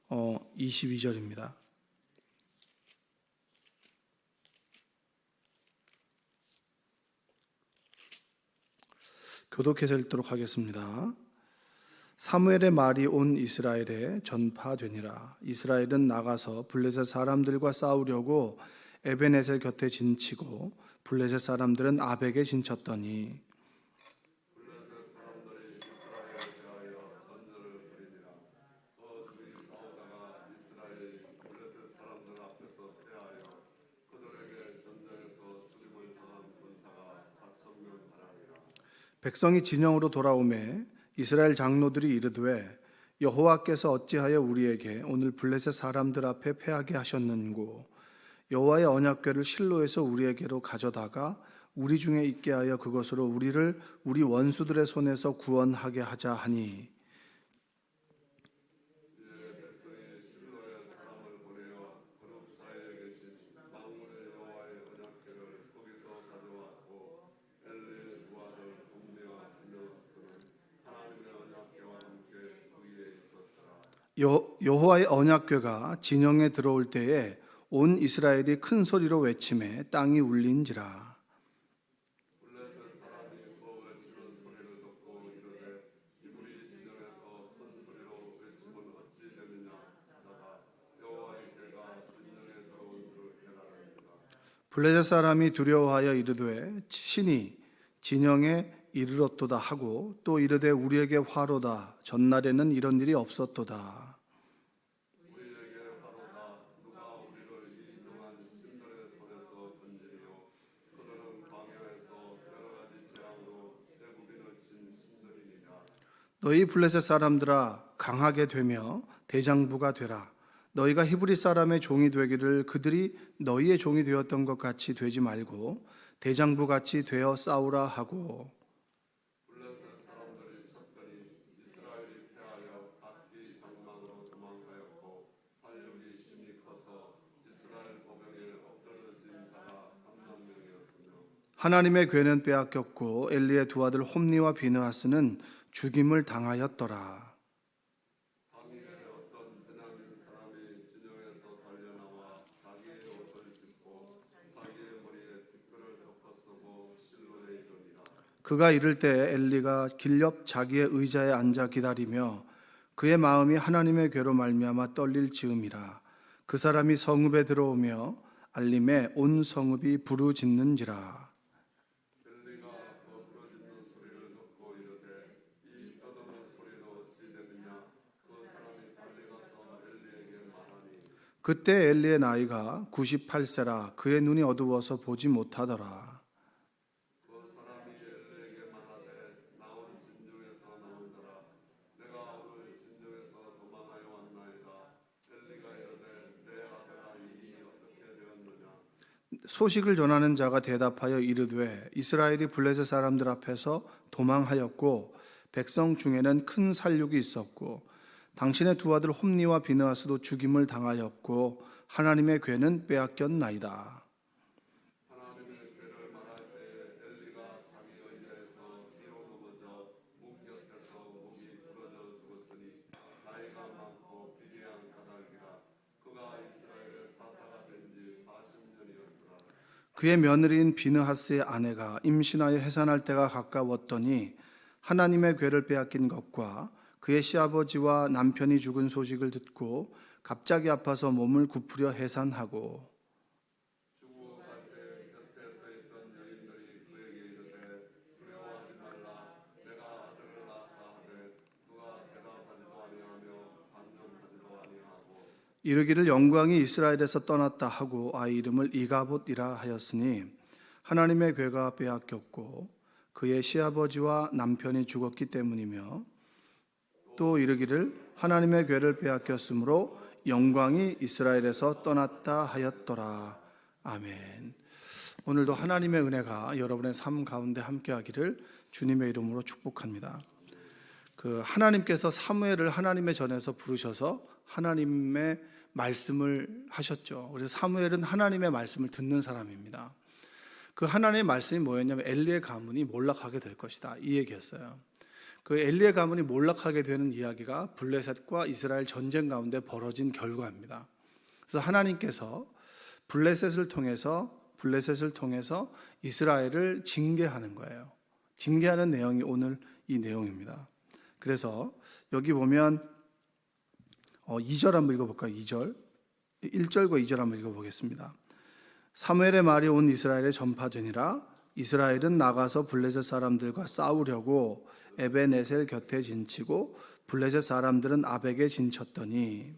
22절입니다. 교독해서 읽도록 하겠습니다. 사무엘의 말이 온 이스라엘에 전파되니라. 이스라엘은 나가서 블레셋 사람들과 싸우려고 에베네셀 곁에 진치고 블레셋 사람들은 아벡에 진쳤더니 백성이 진영으로 돌아오매 이스라엘 장로들이 이르되 여호와께서 어찌하여 우리에게 오늘 블레셋 사람들 앞에 패하게 하셨는고 여호와의 언약궤를 실로에서 우리에게로 가져다가 우리 중에 있게 하여 그것으로 우리를 우리 원수들의 손에서 구원하게 하자 하니 여호와의 언약궤가 진영에 들어올 때에 온 이스라엘이 큰 소리로 외치매 땅이 울린지라. 블레셋 사람이 두려워하여 이르되 친히 진영에 이르렀도다 하고 또 이르되 우리에게 화로다 전날에는 이런 일이 없었도다. 너희 블레셋 사람들아 강하게 되며 대장부가 되라. 너희가 히브리 사람의 종이 되기를 그들이 너희의 종이 되었던 것 같이 되지 말고 대장부 같이 되어 싸우라 하고 하나님의 궤는 빼앗겼고 엘리의 두 아들 홈니와 비느하스는 죽임을 당하였더라. 그가 이를 때 엘리가 길 옆 자기의 의자에 앉아 기다리며 그의 마음이 하나님의 궤로 말미암아 떨릴 즈음이라. 그 사람이 성읍에 들어오며 알림에 온 성읍이 부르짖는지라. 그때 엘리의 나이가 98세라. 그의 눈이 어두워서 보지 못하더라. 소식을 전하는 자가 대답하여 이르되 이스라엘이 블레셋 사람들 앞에서 도망하였고 백성 중에는 큰 살육이 있었고 당신의 두 아들 홈니와 비느하스도 죽임을 당하였고 하나님의 궤는 빼앗겼나이다. 그의 며느리인 비느하스의 아내가 임신하여 해산할 때가 가까웠더니 하나님의 궤를 빼앗긴 것과 그의 시아버지와 남편이 죽은 소식을 듣고 갑자기 아파서 몸을 굽으려 해산하고 이르기를 영광이 이스라엘에서 떠났다 하고 아이 이름을 이가봇이라 하였으니 하나님의 궤가 빼앗겼고 그의 시아버지와 남편이 죽었기 때문이며 또 이르기를 하나님의 궤를 빼앗겼으므로 영광이 이스라엘에서 떠났다 하였더라. 아멘. 오늘도 하나님의 은혜가 여러분의 삶 가운데 함께하기를 주님의 이름으로 축복합니다. 하나님께서 사무엘을 하나님의 전에서 부르셔서 하나님의 말씀을 하셨죠. 그래서 사무엘은 하나님의 말씀을 듣는 사람입니다. 그 하나님의 말씀이 뭐였냐면 엘리의 가문이 몰락하게 될 것이다 이 얘기였어요. 그 엘리의 가문이 몰락하게 되는 이야기가 블레셋과 이스라엘 전쟁 가운데 벌어진 결과입니다. 그래서 하나님께서 블레셋을 통해서 이스라엘을 징계하는 거예요. 징계하는 내용이 오늘 이 내용입니다. 그래서 여기 보면 2절 한번 읽어볼까요? 2절 1절과 2절 한번 읽어보겠습니다. 사무엘의 말이 온 이스라엘에 전파되니라. 이스라엘은 나가서 블레셋 사람들과 싸우려고 에베네셀 곁에 진치고 블레셋 사람들은 아벡에 진쳤더니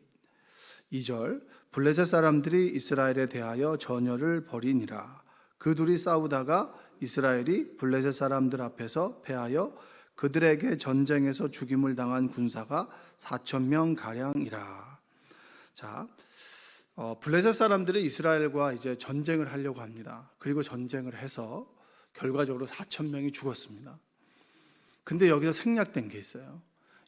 2절 블레셋 사람들이 이스라엘에 대하여 전열을 벌이니라. 그 둘이 싸우다가 이스라엘이 블레셋 사람들 앞에서 패하여 그들에게 전쟁에서 죽임을 당한 군사가 4,000명 가량이라. 자, 블레셋 사람들이 이스라엘과 이제 전쟁을 하려고 합니다. 그리고 전쟁을 해서 결과적으로 4,000명이 죽었습니다. 근데 여기서 생략된 게 있어요.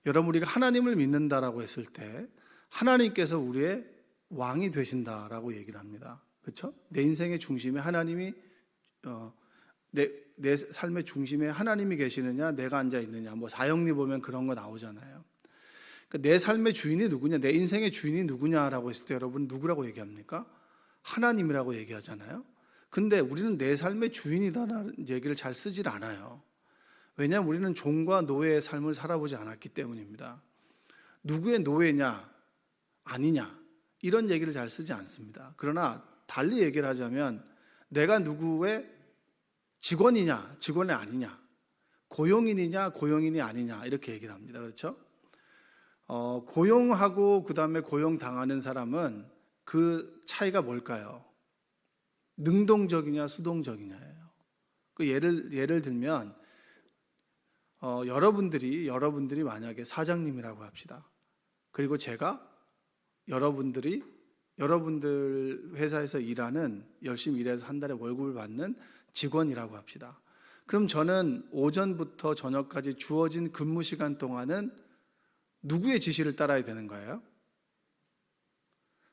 여러분, 우리가 하나님을 믿는다라고 했을 때 하나님께서 우리의 왕이 되신다라고 얘기를 합니다. 그렇죠? 내 인생의 중심에 하나님이 내 삶의 중심에 하나님이 계시느냐, 내가 앉아 있느냐, 뭐 사형리 보면 그런 거 나오잖아요. 그러니까 내 삶의 주인이 누구냐, 내 인생의 주인이 누구냐라고 했을 때 여러분 누구라고 얘기합니까? 하나님이라고 얘기하잖아요. 근데 우리는 내 삶의 주인이다라는 얘기를 잘 쓰질 않아요. 왜냐하면 우리는 종과 노예의 삶을 살아보지 않았기 때문입니다. 누구의 노예냐, 아니냐 이런 얘기를 잘 쓰지 않습니다. 그러나 달리 얘기를 하자면 내가 누구의 직원이냐, 직원이 아니냐, 고용인이냐, 고용인이 아니냐 이렇게 얘기를 합니다. 그렇죠? 고용하고 그 다음에 고용당하는 사람은 그 차이가 뭘까요? 능동적이냐, 수동적이냐예요. 그 예를 들면 여러분들이 만약에 사장님이라고 합시다. 그리고 제가 여러분들 회사에서 일하는 열심히 일해서 한 달에 월급을 받는 직원이라고 합시다. 그럼 저는 오전부터 저녁까지 주어진 근무 시간 동안은 누구의 지시를 따라야 되는 거예요?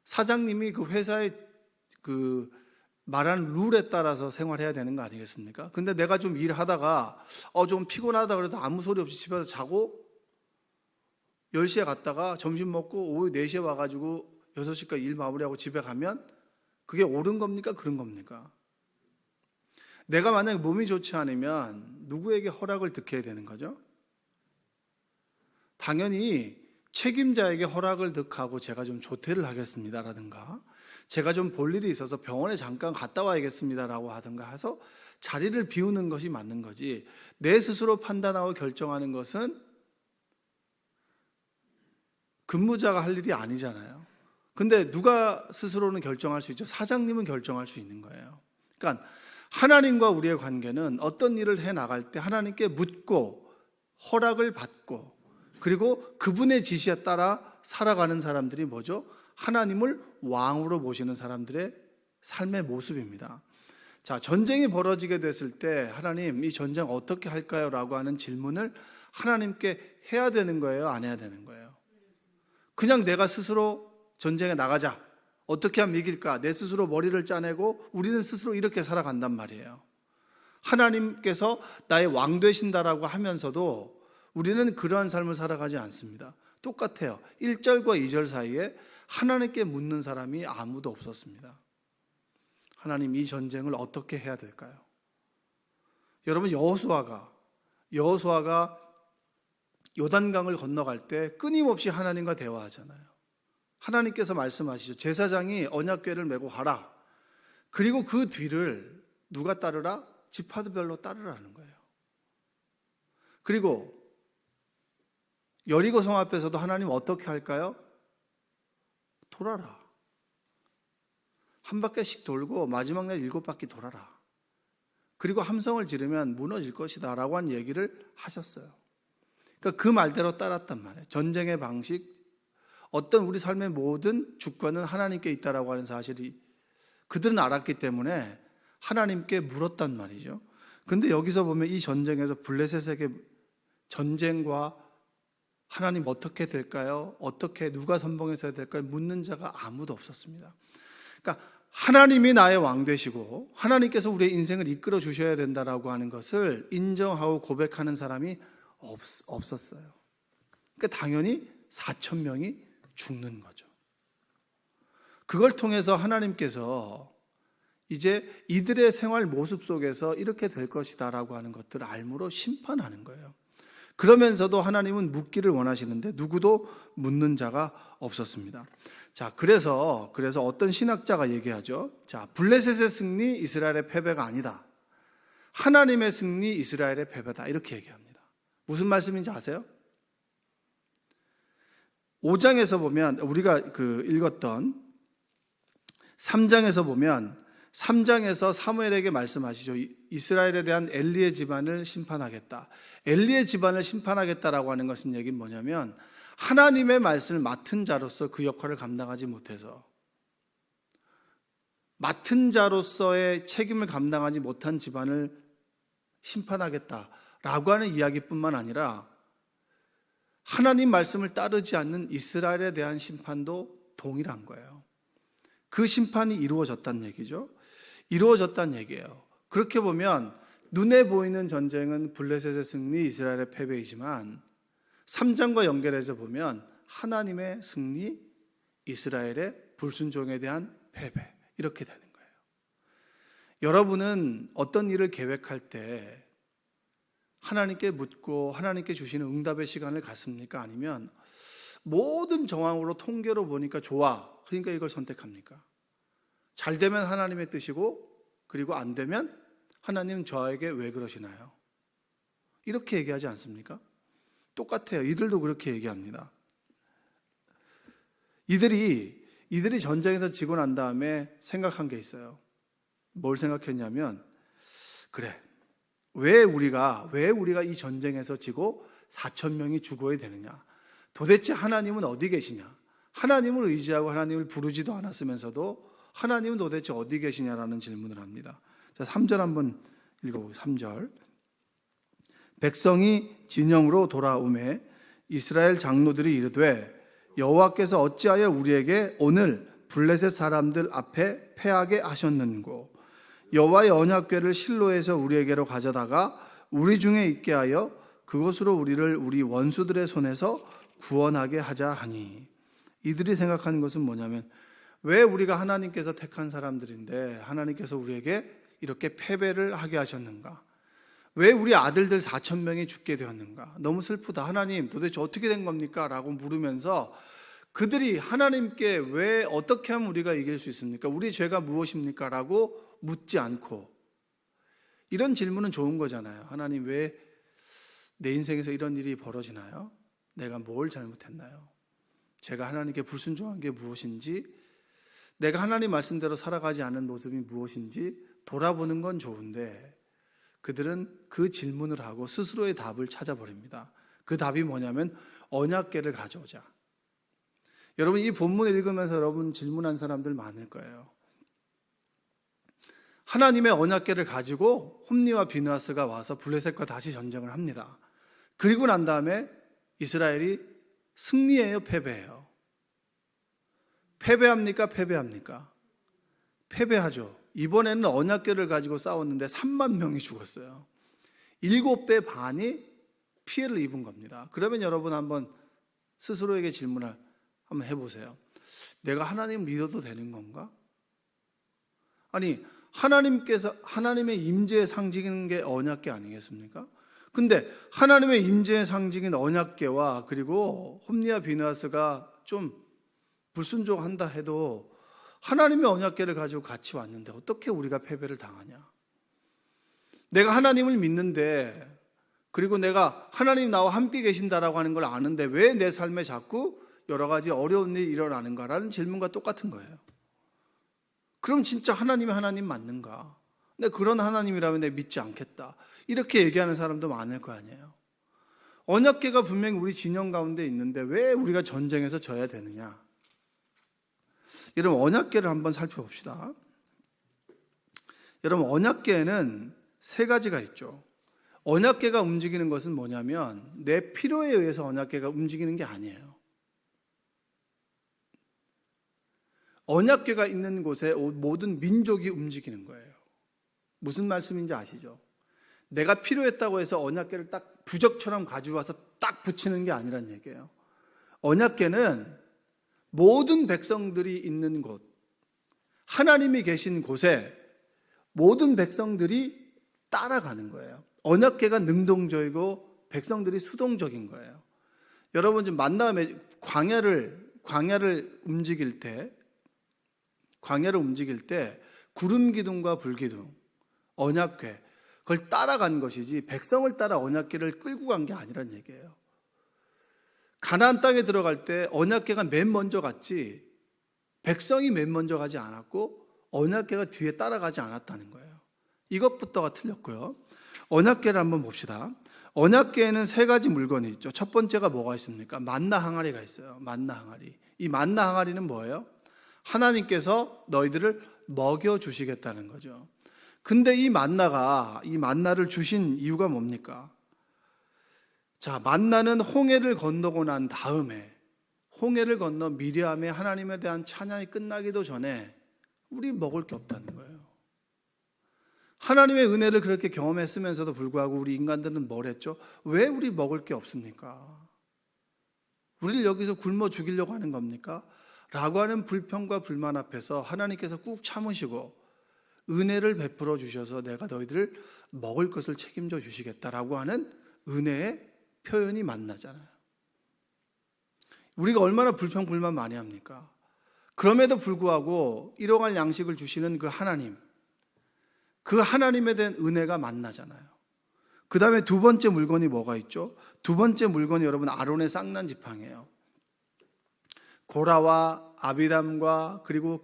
사장님이 그 회사의 그 말하는 룰에 따라서 생활해야 되는 거 아니겠습니까? 근데 내가 좀 일하다가 좀 피곤하다 그래도 아무 소리 없이 집에서 자고 10시에 갔다가 점심 먹고 오후 4시에 와가지고 6시까지 일 마무리하고 집에 가면 그게 옳은 겁니까? 그런 겁니까? 내가 만약에 몸이 좋지 않으면 누구에게 허락을 득해야 되는 거죠? 당연히 책임자에게 허락을 득하고 제가 좀 조퇴를 하겠습니다라든가 제가 좀 볼 일이 있어서 병원에 잠깐 갔다 와야겠습니다라고 하든가 해서 자리를 비우는 것이 맞는 거지, 내 스스로 판단하고 결정하는 것은 근무자가 할 일이 아니잖아요. 근데 누가 스스로는 결정할 수 있죠? 사장님은 결정할 수 있는 거예요. 그러니까 하나님과 우리의 관계는 어떤 일을 해 나갈 때 하나님께 묻고 허락을 받고 그리고 그분의 지시에 따라 살아가는 사람들이 뭐죠? 하나님을 왕으로 모시는 사람들의 삶의 모습입니다. 자, 전쟁이 벌어지게 됐을 때 하나님 이 전쟁 어떻게 할까요? 라고 하는 질문을 하나님께 해야 되는 거예요? 안 해야 되는 거예요? 그냥 내가 스스로 전쟁에 나가자, 어떻게 하면 이길까, 내 스스로 머리를 짜내고 우리는 스스로 이렇게 살아간단 말이에요. 하나님께서 나의 왕 되신다라고 하면서도 우리는 그러한 삶을 살아가지 않습니다. 똑같아요. 1절과 2절 사이에 하나님께 묻는 사람이 아무도 없었습니다. 하나님 이 전쟁을 어떻게 해야 될까요? 여러분, 여호수아가 요단강을 건너갈 때 끊임없이 하나님과 대화하잖아요. 하나님께서 말씀하시죠. 제사장이 언약궤를 메고 가라. 그리고 그 뒤를 누가 따르라? 지파들별로 따르라는 거예요. 그리고 여리고 성 앞에서도 하나님 어떻게 할까요? 돌아라. 한 바퀴씩 돌고 마지막 날 7바퀴 돌아라. 그리고 함성을 지르면 무너질 것이다 라고 한 얘기를 하셨어요. 그러니까 그 말대로 따랐단 말이에요. 전쟁의 방식, 어떤 우리 삶의 모든 주권은 하나님께 있다라고 하는 사실이 그들은 알았기 때문에 하나님께 물었단 말이죠. 근데 여기서 보면 이 전쟁에서 블레셋에게 전쟁과 하나님 어떻게 될까요? 어떻게 누가 선봉해서 될까요? 묻는 자가 아무도 없었습니다. 그러니까 하나님이 나의 왕 되시고 하나님께서 우리의 인생을 이끌어 주셔야 된다라고 하는 것을 인정하고 고백하는 사람이 없었어요. 그러니까 당연히 4천 명이 죽는 거죠. 그걸 통해서 하나님께서 이제 이들의 생활 모습 속에서 이렇게 될 것이다라고 하는 것들을 알므로 심판하는 거예요. 그러면서도 하나님은 묻기를 원하시는데 누구도 묻는 자가 없었습니다. 자, 그래서 어떤 신학자가 얘기하죠. 자, 블레셋의 승리 이스라엘의 패배가 아니다. 하나님의 승리 이스라엘의 패배다. 이렇게 얘기합니다. 무슨 말씀인지 아세요? 5장에서 보면 우리가 읽었던 3장에서 보면 3장에서 사무엘에게 말씀하시죠. 이스라엘에 대한 엘리의 집안을 심판하겠다. 엘리의 집안을 심판하겠다라고 하는 것은 얘기는 뭐냐면 하나님의 말씀을 맡은 자로서 그 역할을 감당하지 못해서 맡은 자로서의 책임을 감당하지 못한 집안을 심판하겠다라고 하는 이야기뿐만 아니라 하나님 말씀을 따르지 않는 이스라엘에 대한 심판도 동일한 거예요. 그 심판이 이루어졌다는 얘기죠. 이루어졌다는 얘기예요. 그렇게 보면 눈에 보이는 전쟁은 블레셋의 승리, 이스라엘의 패배이지만 3장과 연결해서 보면 하나님의 승리, 이스라엘의 불순종에 대한 패배 이렇게 되는 거예요. 여러분은 어떤 일을 계획할 때 하나님께 묻고 하나님께 주시는 응답의 시간을 갖습니까? 아니면 모든 정황으로 통계로 보니까 좋아, 그러니까 이걸 선택합니까? 잘 되면 하나님의 뜻이고 그리고 안 되면 하나님 저에게 왜 그러시나요? 이렇게 얘기하지 않습니까? 똑같아요. 이들도 그렇게 얘기합니다. 이들이 전쟁에서 지고 난 다음에 생각한 게 있어요. 뭘 생각했냐면 그래, 왜 우리가 이 전쟁에서 지고 4천 명이 죽어야 되느냐? 도대체 하나님은 어디 계시냐? 하나님을 의지하고 하나님을 부르지도 않았으면서도 하나님은 도대체 어디 계시냐라는 질문을 합니다. 자, 3절 한번 읽어보세요. 3절. 백성이 진영으로 돌아오매 이스라엘 장로들이 이르되 여호와께서 어찌하여 우리에게 오늘 블레셋 사람들 앞에 패하게 하셨는고 여호와의 언약궤를 실로에서 우리에게로 가져다가 우리 중에 있게 하여 그것으로 우리를 우리 원수들의 손에서 구원하게 하자 하니. 이들이 생각하는 것은 뭐냐면 왜 우리가 하나님께서 택한 사람들인데 하나님께서 우리에게 이렇게 패배를 하게 하셨는가? 왜 우리 아들들 4천 명이 죽게 되었는가? 너무 슬프다. 하나님 도대체 어떻게 된 겁니까? 라고 물으면서 그들이 하나님께 왜 어떻게 하면 우리가 이길 수 있습니까? 우리 죄가 무엇입니까? 라고 묻지 않고. 이런 질문은 좋은 거잖아요. 하나님 왜 내 인생에서 이런 일이 벌어지나요? 내가 뭘 잘못했나요? 제가 하나님께 불순종한 게 무엇인지, 내가 하나님 말씀대로 살아가지 않은 모습이 무엇인지 돌아보는 건 좋은데 그들은 그 질문을 하고 스스로의 답을 찾아버립니다. 그 답이 뭐냐면 언약궤를 가져오자. 여러분 이 본문을 읽으면서 여러분 질문한 사람들 많을 거예요. 하나님의 언약궤를 가지고 홈니와 비느하스가 와서 블레셋과 다시 전쟁을 합니다. 그리고 난 다음에 이스라엘이 승리해요, 패배해요? 패배합니까? 패배합니까? 패배하죠. 이번에는 언약궤를 가지고 싸웠는데 3만 명이 죽었어요. 7배 반이 피해를 입은 겁니다. 그러면 여러분 한번 스스로에게 질문을 한번 해보세요. 내가 하나님 믿어도 되는 건가? 아니 하나님께서 하나님의 임재의 상징인 게 언약궤 아니겠습니까? 근데 하나님의 임재의 상징인 언약궤와 그리고 홈니와 비느하스가 좀 불순종한다 해도 하나님의 언약궤를 가지고 같이 왔는데 어떻게 우리가 패배를 당하냐? 내가 하나님을 믿는데 그리고 내가 하나님 나와 함께 계신다라고 하는 걸 아는데 왜 내 삶에 자꾸 여러 가지 어려운 일이 일어나는가라는 질문과 똑같은 거예요. 그럼 진짜 하나님이 하나님 맞는가? 근데 그런 하나님이라면 내가 믿지 않겠다. 이렇게 얘기하는 사람도 많을 거 아니에요. 언약궤가 분명히 우리 진영 가운데 있는데 왜 우리가 전쟁에서 져야 되느냐? 여러분 언약궤를 한번 살펴봅시다. 여러분 언약궤에는 세 가지가 있죠. 언약궤가 움직이는 것은 뭐냐면 내 필요에 의해서 언약궤가 움직이는 게 아니에요. 언약궤가 있는 곳에 모든 민족이 움직이는 거예요. 무슨 말씀인지 아시죠? 내가 필요했다고 해서 언약궤를 딱 부적처럼 가져와서 딱 붙이는 게 아니란 얘기예요. 언약궤는 모든 백성들이 있는 곳, 하나님이 계신 곳에 모든 백성들이 따라가는 거예요. 언약궤가 능동적이고 백성들이 수동적인 거예요. 여러분 지금 만나면 광야를 움직일 때 구름 기둥과 불 기둥, 언약궤 그걸 따라간 것이지 백성을 따라 언약궤를 끌고 간 게 아니란 얘기예요. 가나안 땅에 들어갈 때 언약궤가 맨 먼저 갔지 백성이 맨 먼저 가지 않았고 언약궤가 뒤에 따라가지 않았다는 거예요. 이것부터가 틀렸고요. 언약궤를 한번 봅시다. 언약궤에는 세 가지 물건이 있죠. 첫 번째가 뭐가 있습니까? 만나 항아리가 있어요. 만나 항아리. 이 만나 항아리는 뭐예요? 하나님께서 너희들을 먹여 주시겠다는 거죠. 근데 이 만나를 주신 이유가 뭡니까? 자, 만나는 홍해를 건너고 난 다음에 홍해를 건너 미리암에 하나님에 대한 찬양이 끝나기도 전에 우리 먹을 게 없다는 거예요. 하나님의 은혜를 그렇게 경험했으면서도 불구하고 우리 인간들은 뭘 했죠? 왜 우리 먹을 게 없습니까? 우리를 여기서 굶어 죽이려고 하는 겁니까? 라고 하는 불평과 불만 앞에서 하나님께서 꾹 참으시고 은혜를 베풀어 주셔서 내가 너희들을 먹을 것을 책임져 주시겠다라고 하는 은혜의 표현이 만나잖아요. 우리가 얼마나 불평 불만 많이 합니까? 그럼에도 불구하고 일용할 양식을 주시는 그 하나님, 그 하나님에 대한 은혜가 만나잖아요. 그 다음에 두 번째 물건이 뭐가 있죠? 두 번째 물건이 여러분 아론의 쌍난 지팡이에요. 고라와 아비담과 그리고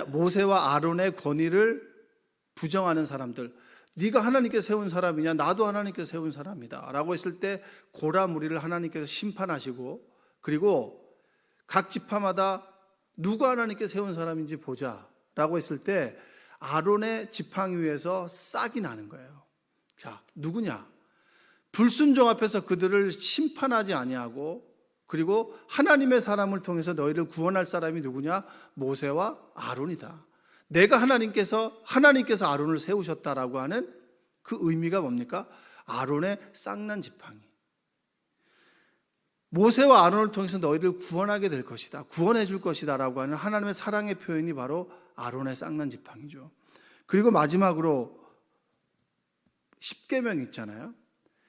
모세와 아론의 권위를 부정하는 사람들, 네가 하나님께서 세운 사람이냐? 나도 하나님께서 세운 사람이다 라고 했을 때 고라 무리를 하나님께서 심판하시고 그리고 각 지파마다 누가 하나님께서 세운 사람인지 보자 라고 했을 때 아론의 지팡이 위에서 싹이 나는 거예요. 자, 누구냐? 불순종 앞에서 그들을 심판하지 아니하고 그리고 하나님의 사람을 통해서 너희를 구원할 사람이 누구냐? 모세와 아론이다. 내가 하나님께서 아론을 세우셨다라고 하는 그 의미가 뭡니까? 아론의 쌍난 지팡이. 모세와 아론을 통해서 너희를 구원하게 될 것이다. 구원해 줄 것이다 라고 하는 하나님의 사랑의 표현이 바로 아론의 쌍난 지팡이죠. 그리고 마지막으로 십계명 있잖아요.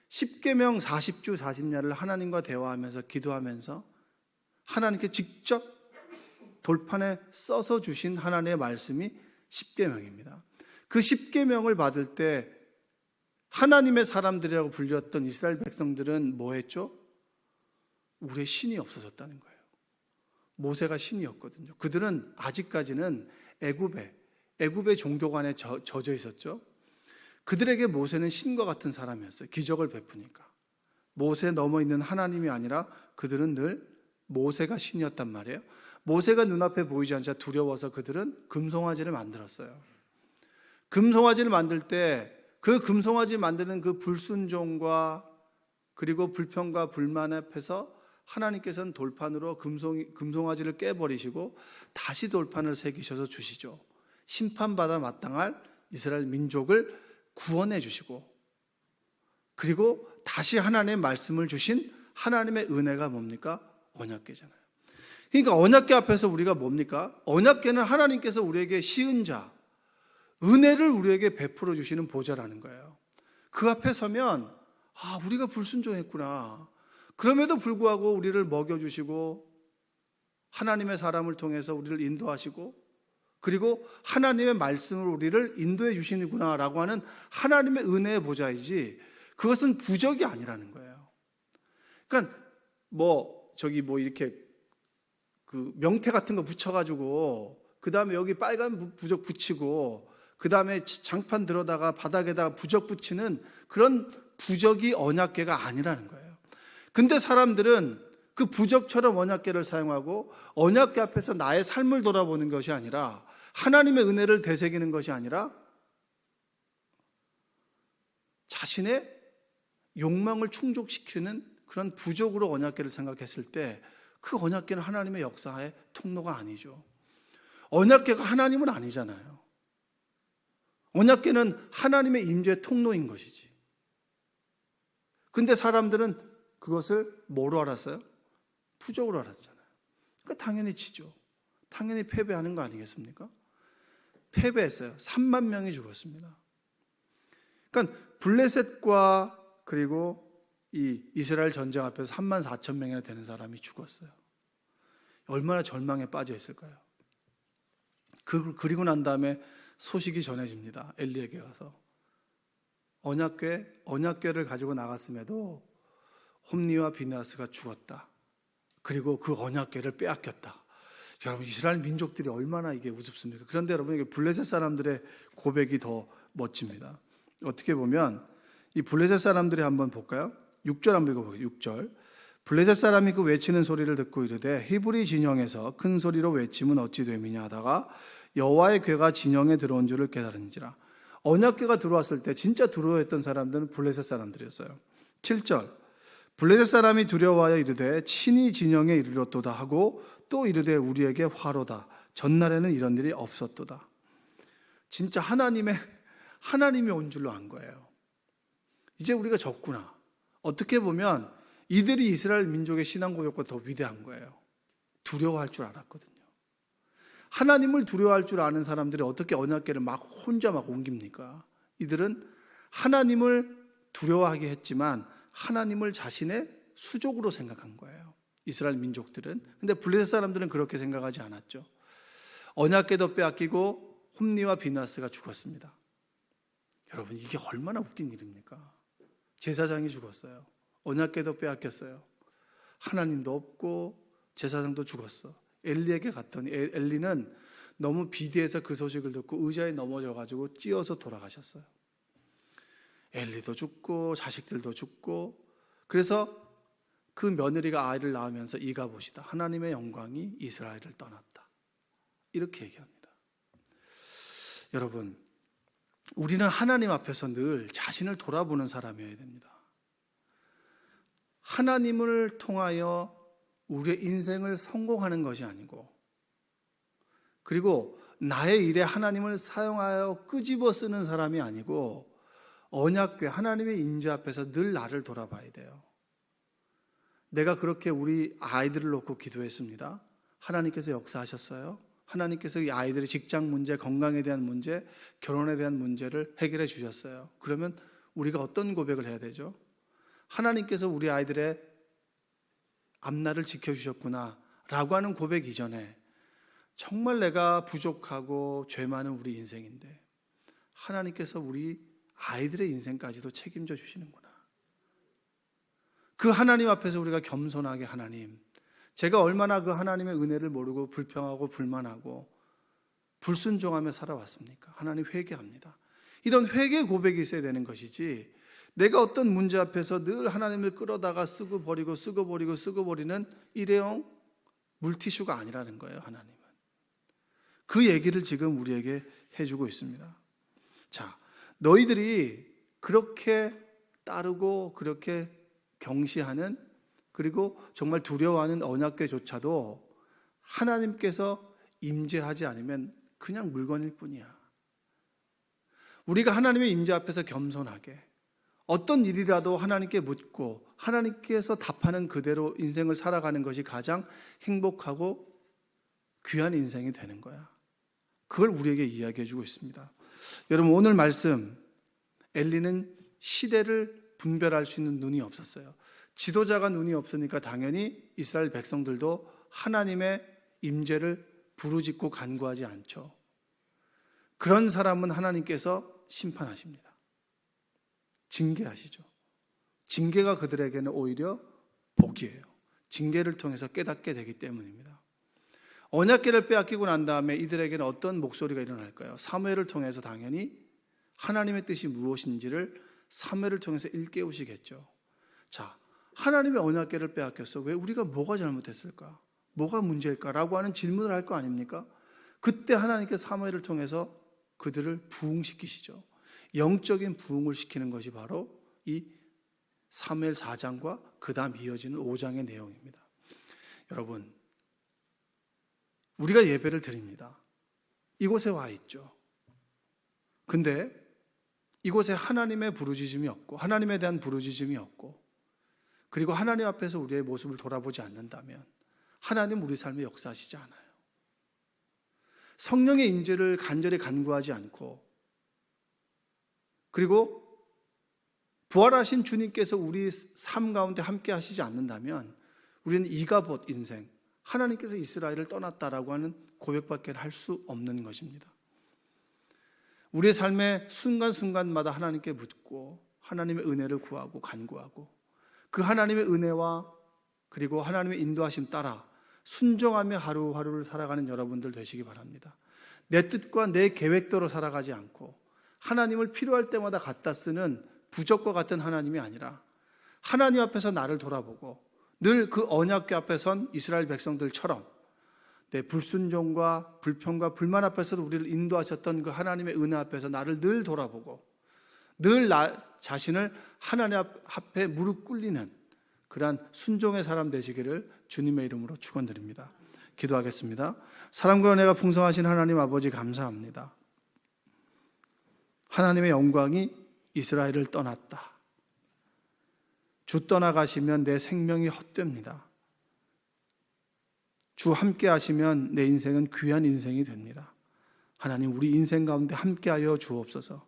십계명 40주 40야를 하나님과 대화하면서 기도하면서 하나님께 직접 돌판에 써서 주신 하나님의 말씀이 십계명입니다. 그 십계명을 받을 때 하나님의 사람들이라고 불렸던 이스라엘 백성들은 뭐 했죠? 우리의 신이 없어졌다는 거예요. 모세가 신이었거든요. 그들은 아직까지는 애굽의 종교관에 젖어 있었죠. 그들에게 모세는 신과 같은 사람이었어요. 기적을 베푸니까. 모세 넘어 있는 하나님이 아니라 그들은 늘 모세가 신이었단 말이에요. 모세가 눈앞에 보이지 않자 두려워서 그들은 금송아지를 만들었어요. 금송아지를 만들 때 그 금송아지 만드는 그 불순종과 그리고 불평과 불만 앞에서 하나님께서는 돌판으로 금송아지를 깨버리시고 다시 돌판을 새기셔서 주시죠. 심판받아 마땅할 이스라엘 민족을 구원해 주시고 그리고 다시 하나님의 말씀을 주신 하나님의 은혜가 뭡니까? 언약궤잖아요. 그러니까 언약궤 앞에서 우리가 뭡니까? 언약궤는 하나님께서 우리에게 시은 자, 은혜를 우리에게 베풀어 주시는 보좌라는 거예요. 그 앞에 서면 우리가 불순종했구나. 그럼에도 불구하고 우리를 먹여주시고 하나님의 사람을 통해서 우리를 인도하시고 그리고 하나님의 말씀으로 우리를 인도해 주시는구나 라고 하는 하나님의 은혜의 보좌이지 그것은 부적이 아니라는 거예요. 그러니까 이렇게 그 명태 같은 거 붙여가지고 그 다음에 여기 빨간 부적 붙이고 그 다음에 장판 들어다가 바닥에다가 부적 붙이는 그런 부적이 언약궤가 아니라는 거예요. 근데 사람들은 그 부적처럼 언약궤를 사용하고 언약궤 앞에서 나의 삶을 돌아보는 것이 아니라 하나님의 은혜를 되새기는 것이 아니라 자신의 욕망을 충족시키는 그런 부적으로 언약궤를 생각했을 때 그 언약궤는 하나님의 역사의 통로가 아니죠. 언약궤가 하나님은 아니잖아요. 언약궤는 하나님의 임재의 통로인 것이지. 근데 사람들은 그것을 뭐로 알았어요? 부적으로 알았잖아요. 그러니까 당연히 지죠. 당연히 패배하는 거 아니겠습니까? 패배했어요. 3만 명이 죽었습니다. 그러니까 블레셋과 그리고 이 이스라엘 전쟁 앞에서 3만 4천 명이나 되는 사람이 죽었어요. 얼마나 절망에 빠져 있을까요? 그리고 난 다음에 소식이 전해집니다. 엘리에게 가서 언약궤를 가지고 나갔음에도 홈니와 비느하스가 죽었다. 그리고 그 언약궤를 빼앗겼다. 여러분, 이스라엘 민족들이 얼마나 이게 우습습니까? 그런데 여러분, 이게 블레셋 사람들의 고백이 더 멋집니다. 어떻게 보면 이 블레셋 사람들이 한번 볼까요? 6절 한번 읽어볼게요. 6절. 블레셋 사람이 그 외치는 소리를 듣고 이르되 히브리 진영에서 큰 소리로 외침은 어찌 됨이냐 하다가 여호와의 궤가 진영에 들어온 줄을 깨달은지라. 언약궤가 들어왔을 때 진짜 두려워했던 사람들은 블레셋 사람들이었어요. 7절. 블레셋 사람이 두려워하여 이르되 친히 진영에 이르렀도다 하고 또 이르되 우리에게 화로다. 전날에는 이런 일이 없었도다. 진짜 하나님이 온 줄로 안 거예요. 이제 우리가 졌구나. 어떻게 보면 이들이 이스라엘 민족의 신앙 고백보다 더 위대한 거예요. 두려워할 줄 알았거든요. 하나님을 두려워할 줄 아는 사람들이 어떻게 언약궤를 혼자 옮깁니까? 이들은 하나님을 두려워하게 했지만 하나님을 자신의 수족으로 생각한 거예요. 이스라엘 민족들은. 근데 블레셋 사람들은 그렇게 생각하지 않았죠. 언약궤도 빼앗기고 홈니와 비느하스가 죽었습니다. 여러분, 이게 얼마나 웃긴 일입니까? 제사장이 죽었어요. 언약궤도 빼앗겼어요. 하나님도 없고 제사장도 죽었어. 엘리에게 갔더니 엘리는 너무 비대해서 그 소식을 듣고 의자에 넘어져가지고 찧어서 돌아가셨어요. 엘리도 죽고 자식들도 죽고. 그래서 그 며느리가 아이를 낳으면서 이가봇이다. 하나님의 영광이 이스라엘을 떠났다. 이렇게 얘기합니다. 여러분, 우리는 하나님 앞에서 늘 자신을 돌아보는 사람이어야 됩니다. 하나님을 통하여 우리의 인생을 성공하는 것이 아니고, 그리고 나의 일에 하나님을 사용하여 끄집어 쓰는 사람이 아니고, 언약궤 하나님의 임재 앞에서 늘 나를 돌아봐야 돼요. 내가 그렇게 우리 아이들을 놓고 기도했습니다. 하나님께서 역사하셨어요. 하나님께서 이 아이들의 직장 문제, 건강에 대한 문제, 결혼에 대한 문제를 해결해 주셨어요. 그러면 우리가 어떤 고백을 해야 되죠? 하나님께서 우리 아이들의 앞날을 지켜주셨구나 라고 하는 고백 이전에 정말 내가 부족하고 죄 많은 우리 인생인데 하나님께서 우리 아이들의 인생까지도 책임져 주시는구나. 그 하나님 앞에서 우리가 겸손하게, 하나님, 제가 얼마나 그 하나님의 은혜를 모르고 불평하고 불만하고 불순종하며 살아왔습니까? 하나님, 회개합니다. 이런 회개 고백이 있어야 되는 것이지, 내가 어떤 문제 앞에서 늘 하나님을 끌어다가 쓰고 버리는 일회용 물티슈가 아니라는 거예요. 하나님은 그 얘기를 지금 우리에게 해주고 있습니다. 자, 너희들이 그렇게 따르고 그렇게 경시하는, 그리고 정말 두려워하는 언약궤조차도 하나님께서 임재하지 않으면 그냥 물건일 뿐이야. 우리가 하나님의 임재 앞에서 겸손하게 어떤 일이라도 하나님께 묻고 하나님께서 답하는 그대로 인생을 살아가는 것이 가장 행복하고 귀한 인생이 되는 거야. 그걸 우리에게 이야기해 주고 있습니다. 여러분, 오늘 말씀, 엘리는 시대를 분별할 수 있는 눈이 없었어요. 지도자가 눈이 없으니까 당연히 이스라엘 백성들도 하나님의 임재를 부르짖고 간구하지 않죠. 그런 사람은 하나님께서 심판하십니다. 징계하시죠. 징계가 그들에게는 오히려 복이에요. 징계를 통해서 깨닫게 되기 때문입니다. 언약궤를 빼앗기고 난 다음에 이들에게는 어떤 목소리가 일어날까요? 사무엘을 통해서 당연히 하나님의 뜻이 무엇인지를 사무엘을 통해서 일깨우시겠죠. 자, 하나님의 언약궤를 빼앗겼어. 왜? 우리가 뭐가 잘못했을까? 뭐가 문제일까라고 하는 질문을 할 거 아닙니까? 그때 하나님께서 사무엘을 통해서 그들을 부흥시키시죠. 영적인 부흥을 시키는 것이 바로 이 사무엘 4장과 그 다음 이어지는 5장의 내용입니다. 여러분, 우리가 예배를 드립니다. 이곳에 와 있죠. 근데 이곳에 하나님의 부르짖음이 없고 하나님에 대한 부르짖음이 없고 그리고 하나님 앞에서 우리의 모습을 돌아보지 않는다면 하나님 우리 삶에 역사하시지 않아요. 성령의 임재를 간절히 간구하지 않고 그리고 부활하신 주님께서 우리 삶 가운데 함께 하시지 않는다면 우리는 이가봇 인생, 하나님께서 이스라엘을 떠났다라고 하는 고백밖에 할 수 없는 것입니다. 우리의 삶의 순간순간마다 하나님께 묻고 하나님의 은혜를 구하고 간구하고 그 하나님의 은혜와 그리고 하나님의 인도하심 따라 순종하며 하루하루를 살아가는 여러분들 되시기 바랍니다. 내 뜻과 내 계획대로 살아가지 않고 하나님을 필요할 때마다 갖다 쓰는 부적과 같은 하나님이 아니라 하나님 앞에서 나를 돌아보고 늘 그 언약궤 앞에 선 이스라엘 백성들처럼 내 불순종과 불평과 불만 앞에서도 우리를 인도하셨던 그 하나님의 은혜 앞에서 나를 늘 돌아보고 늘 나 자신을 하나님 앞에 무릎 꿇리는 그러한 순종의 사람 되시기를 주님의 이름으로 축원드립니다. 기도하겠습니다. 사랑과 은혜가 풍성하신 하나님 아버지 감사합니다. 하나님의 영광이 이스라엘을 떠났다. 주 떠나가시면 내 생명이 헛됩니다. 주 함께 하시면 내 인생은 귀한 인생이 됩니다. 하나님 우리 인생 가운데 함께하여 주옵소서.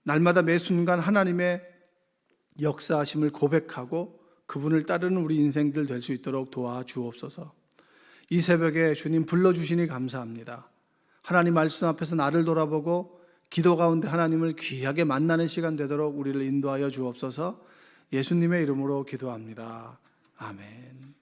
날마다 매 순간 하나님의 역사하심을 고백하고 그분을 따르는 우리 인생들 될 수 있도록 도와주옵소서. 이 새벽에 주님 불러주시니 감사합니다. 하나님 말씀 앞에서 나를 돌아보고 기도 가운데 하나님을 귀하게 만나는 시간 되도록 우리를 인도하여 주옵소서. 예수님의 이름으로 기도합니다. 아멘.